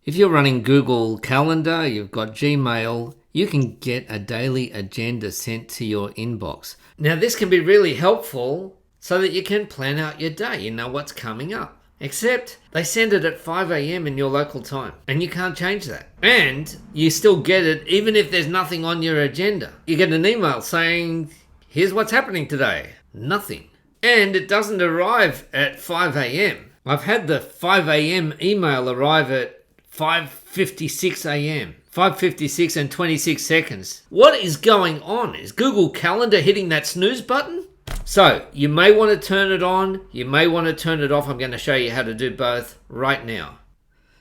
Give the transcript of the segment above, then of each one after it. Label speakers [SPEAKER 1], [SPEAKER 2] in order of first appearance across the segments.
[SPEAKER 1] If you're running Google Calendar, you've got Gmail, you can get a daily agenda sent to your inbox. Now, this can be really helpful so that you can plan out your day. You know what's coming up. Except they send it at 5 a.m. in your local time, and you can't change that. And you still get it even if there's nothing on your agenda. You get an email saying, here's what's happening today. Nothing. And it doesn't arrive at 5 a.m. I've had the 5 a.m. email arrive at 5:56 a.m. 5:56 and 26 seconds. What is going on? Is Google Calendar hitting that snooze button? So you may want to turn it on. You may want to turn it off. I'm going to show you how to do both right now.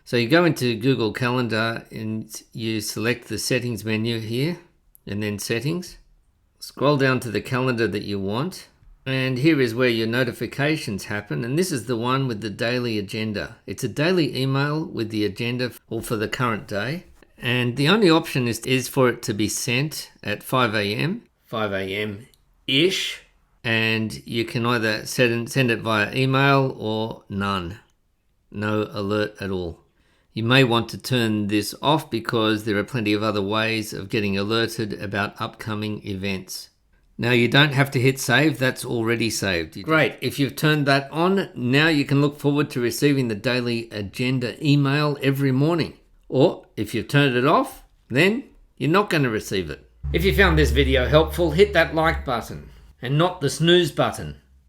[SPEAKER 1] So you go into Google Calendar and you select the settings menu here and then settings. Scroll down to the calendar that you want. And here is where your notifications happen. And this is the one with the daily agenda. It's a daily email with the agenda all for the current day. And the only option is for it to be sent at 5 a.m. 5 a.m.-ish. And you can either send it via email or none. No alert at all. You may want to turn this off because there are plenty of other ways of getting alerted about upcoming events. Now you don't have to hit save, that's already saved. Great, if you've turned that on, now you can look forward to receiving the daily agenda email every morning. Or if you've turned it off, then you're not going to receive it. If you found this video helpful, hit that like button and not the snooze button.